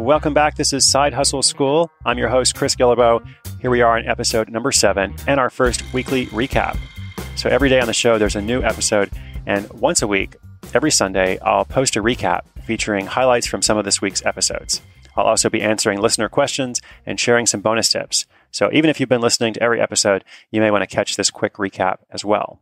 Welcome back. This is Side Hustle School. I'm your host, CHRIS GUILLEBEAU. Here we are on episode number 7 and our first weekly recap. So every day on the show, there's a new episode. And once a week, every Sunday, I'll post a recap featuring highlights from some of this week's episodes. I'll also be answering listener questions and sharing some bonus tips. So even if you've been listening to every episode, you may want to catch this quick recap as well.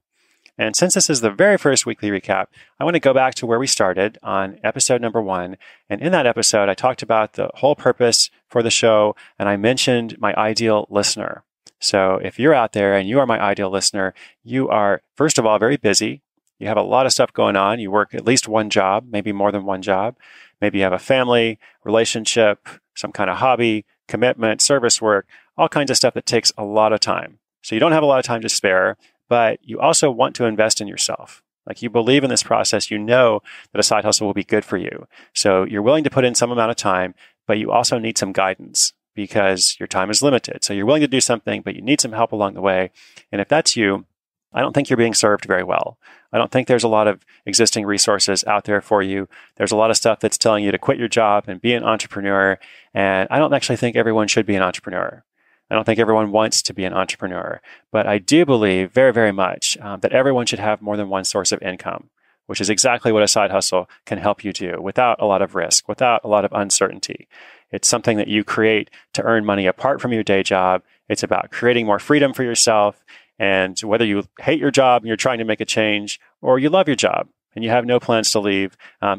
And since this is the very first weekly recap, I want to go back to where we started on episode number 1. And in that episode, I talked about the whole purpose for the show, and I mentioned my ideal listener. So if you're out there and you are my ideal listener, you are, first of all, very busy. You have a lot of stuff going on. You work at least one job, maybe more than one job. Maybe you have a family, relationship, some kind of hobby, commitment, service work, all kinds of stuff that takes a lot of time. So you don't have a lot of time to spare, but you also want to invest in yourself. Like you believe in this process, you know that a side hustle will be good for you. So you're willing to put in some amount of time, but you also need some guidance because your time is limited. So you're willing to do something, but you need some help along the way. And if that's you, I don't think you're being served very well. I don't think there's a lot of existing resources out there for you. There's a lot of stuff that's telling you to quit your job and be an entrepreneur. And I don't actually think everyone should be an entrepreneur. I don't think everyone wants to be an entrepreneur. But I do believe very, very much that everyone should have more than one source of income, which is exactly what a side hustle can help you do without a lot of risk, without a lot of uncertainty. It's something that you create to earn money apart from your day job. It's about creating more freedom for yourself. And whether you hate your job and you're trying to make a change, or you love your job and you have no plans to leave,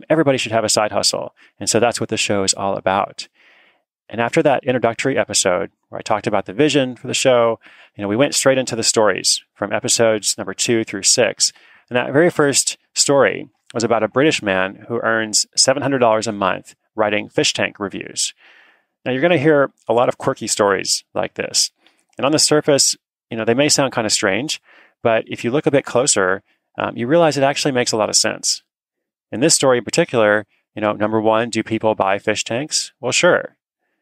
everybody should have a side hustle. And so that's what the show is all about. And after that introductory episode where I talked about the vision for the show, we went straight into the stories from episodes number 2 through 6. And that very first story was about a British man who earns $700 a month writing fish tank reviews. Now you're going to hear a lot of quirky stories like this. And on the surface, they may sound kind of strange, but if you look a bit closer, you realize it actually makes a lot of sense. In this story in particular, number 1, do people buy fish tanks? Well, sure.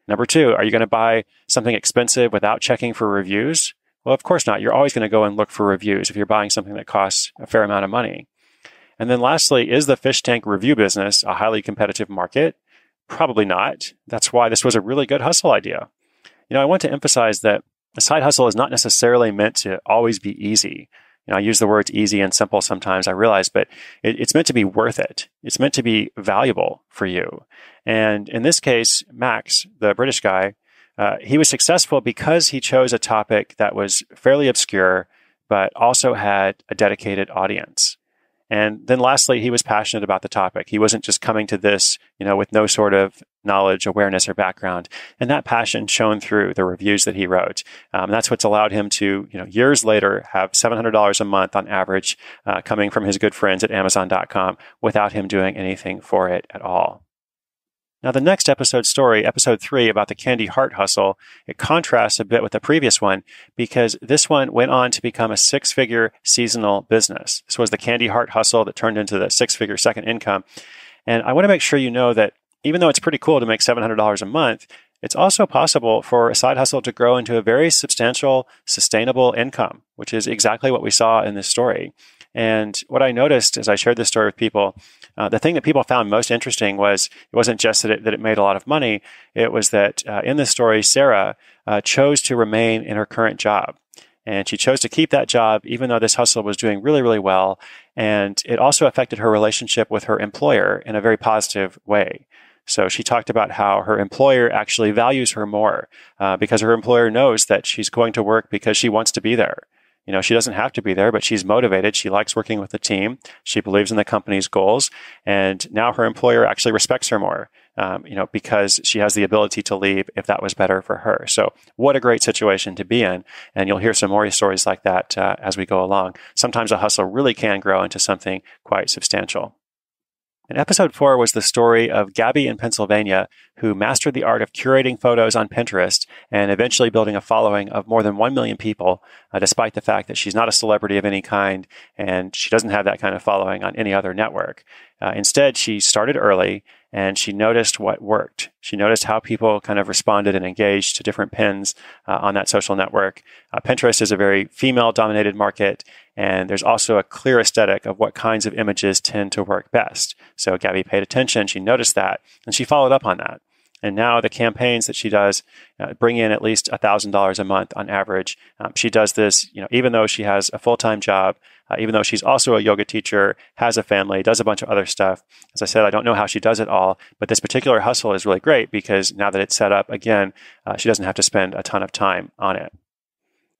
Number 2, are you going to buy something expensive without checking for reviews? Well, of course not. You're always going to go and look for reviews if you're buying something that costs a fair amount of money. And then lastly, is the fish tank review business a highly competitive market? Probably not. That's why this was a really good hustle idea. I want to emphasize that a side hustle is not necessarily meant to always be easy. I use the words easy and simple sometimes, I realize, but it's meant to be worth it. It's meant to be valuable for you. And in this case, Max, the British guy, he was successful because he chose a topic that was fairly obscure, but also had a dedicated audience. And then lastly, he was passionate about the topic. He wasn't just coming to this, with no sort of knowledge, awareness, or background. And that passion shone through the reviews that he wrote. That's what's allowed him to, years later, have $700 a month on average coming from his good friends at Amazon.com without him doing anything for it at all. Now, the next episode story, episode 3 about the candy heart hustle, it contrasts a bit with the previous one because this one went on to become a 6-figure seasonal business. This was the candy heart hustle that turned into the 6-figure second income. And I want to make sure you know that even though it's pretty cool to make $700 a month, it's also possible for a side hustle to grow into a very substantial, sustainable income, which is exactly what we saw in this story. And what I noticed as I shared this story with people, the thing that people found most interesting was it wasn't just that it made a lot of money. It was that in this story, Sarah chose to remain in her current job. And she chose to keep that job even though this hustle was doing really, really well. And it also affected her relationship with her employer in a very positive way. So she talked about how her employer actually values her more because her employer knows that she's going to work because she wants to be there. She doesn't have to be there, but she's motivated. She likes working with the team. She believes in the company's goals. And now her employer actually respects her more, because she has the ability to leave if that was better for her. So what a great situation to be in. And you'll hear some more stories like that as we go along. Sometimes a hustle really can grow into something quite substantial. And episode 4 was the story of Gabby in Pennsylvania, who mastered the art of curating photos on Pinterest and eventually building a following of more than 1 million people, despite the fact that she's not a celebrity of any kind and she doesn't have that kind of following on any other network. Instead, she started early and she noticed what worked. She noticed how people kind of responded and engaged to different pins on that social network. Pinterest is a very female-dominated market, and there's also a clear aesthetic of what kinds of images tend to work best. So Gabby paid attention, she noticed that, and she followed up on that. And now the campaigns that she does bring in at least $1,000 a month on average. She does this, even though she has a full-time job, even though she's also a yoga teacher, has a family, does a bunch of other stuff. As I said, I don't know how she does it all, but this particular hustle is really great because now that it's set up, again, she doesn't have to spend a ton of time on it.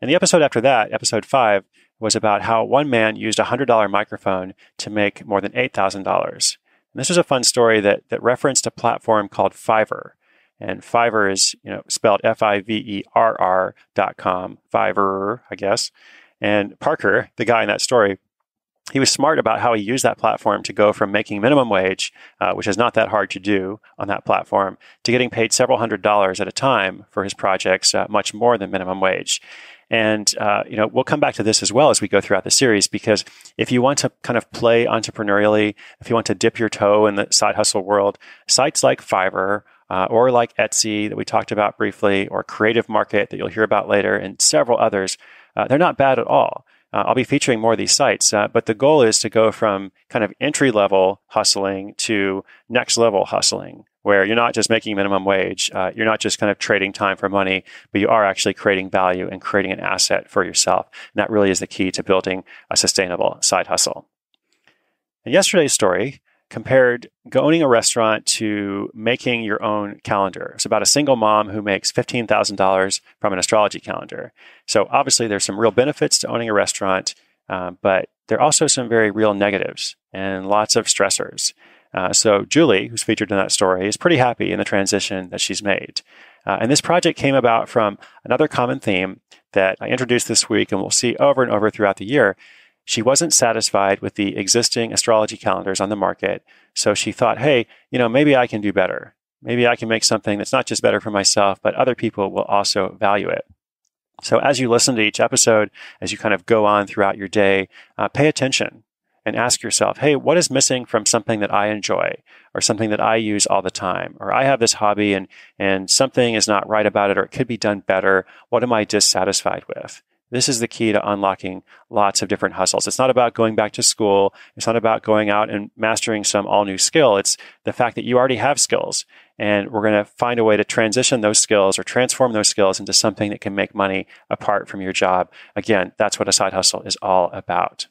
And the episode after that, episode 5, was about how one man used a $100 microphone to make more than $8,000. And this was a fun story that referenced a platform called Fiverr. And Fiverr is, spelled Fiverr.com, Fiverr, I guess. And Parker, the guy in that story, he was smart about how he used that platform to go from making minimum wage, which is not that hard to do on that platform, to getting paid several $100s at a time for his projects, much more than minimum wage. And, we'll come back to this as well as we go throughout the series, because if you want to kind of play entrepreneurially, if you want to dip your toe in the side hustle world, sites like Fiverr or like Etsy that we talked about briefly, or Creative Market that you'll hear about later, and several others, they're not bad at all. I'll be featuring more of these sites, but the goal is to go from kind of entry-level hustling to next-level hustling, where you're not just making minimum wage, you're not just kind of trading time for money, but you are actually creating value and creating an asset for yourself. And that really is the key to building a sustainable side hustle. And yesterday's story compared owning a restaurant to making your own calendar. It's about a single mom who makes $15,000 from an astrology calendar. So obviously there's some real benefits to owning a restaurant, but there are also some very real negatives and lots of stressors. So Julie, who's featured in that story, is pretty happy in the transition that she's made. And this project came about from another common theme that I introduced this week and we'll see over and over throughout the year. She wasn't satisfied with the existing astrology calendars on the market. So she thought, hey, maybe I can do better. Maybe I can make something that's not just better for myself, but other people will also value it. So as you listen to each episode, as you kind of go on throughout your day, pay attention and ask yourself, hey, what is missing from something that I enjoy or something that I use all the time? Or I have this hobby and something is not right about it, or it could be done better. What am I dissatisfied with? This is the key to unlocking lots of different hustles. It's not about going back to school. It's not about going out and mastering some all-new skill. It's the fact that you already have skills, and we're going to find a way to transition those skills or transform those skills into something that can make money apart from your job. Again, that's what a side hustle is all about.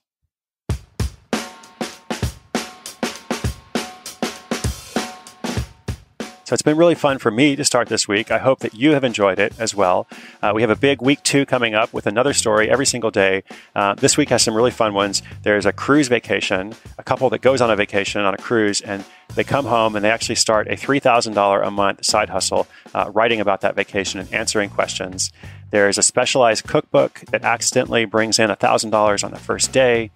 So it's been really fun for me to start this week. I hope that you have enjoyed it as well. We have a big week 2 coming up with another story every single day. This week has some really fun ones. There's a cruise vacation, a couple that goes on a vacation on a cruise, and they come home and they actually start a $3,000 a month side hustle, writing about that vacation and answering questions. There's a specialized cookbook that accidentally brings in $1,000 on the first day.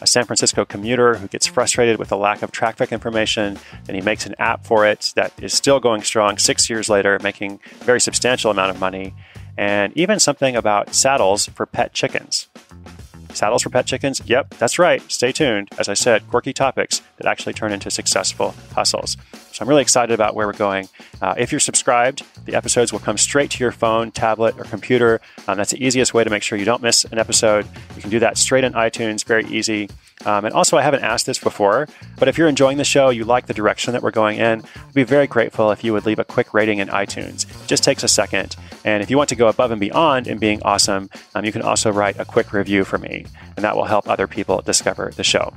A San Francisco commuter who gets frustrated with the lack of traffic information, and he makes an app for it that is still going strong 6 years later, making a very substantial amount of money. And even something about saddles for pet chickens. Saddles for pet chickens? Yep, that's right. Stay tuned. As I said, quirky topics that actually turn into successful hustles. So I'm really excited about where we're going. If you're subscribed, the episodes will come straight to your phone, tablet, or computer. That's the easiest way to make sure you don't miss an episode. You can do that straight in iTunes, very easy. And also, I haven't asked this before, but if you're enjoying the show, you like the direction that we're going in, I'd be very grateful if you would leave a quick rating in iTunes. It just takes a second. And if you want to go above and beyond in being awesome, you can also write a quick review for me, and that will help other people discover the show.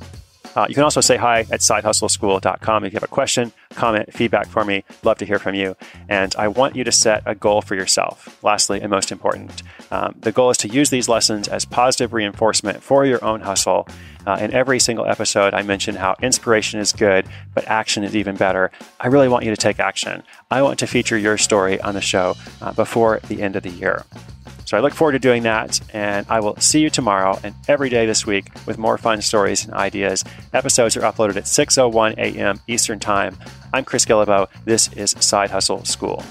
You can also say hi at sidehustleschool.com if you have a question, comment, feedback for me. Love to hear from you. And I want you to set a goal for yourself. Lastly, and most important, the goal is to use these lessons as positive reinforcement for your own hustle. In every single episode, I mention how inspiration is good, but action is even better. I really want you to take action. I want to feature your story on the show before the end of the year. So I look forward to doing that, and I will see you tomorrow and every day this week with more fun stories and ideas. Episodes are uploaded at 6:01 a.m. Eastern Time. I'm Chris Guillebeau. This is Side Hustle School.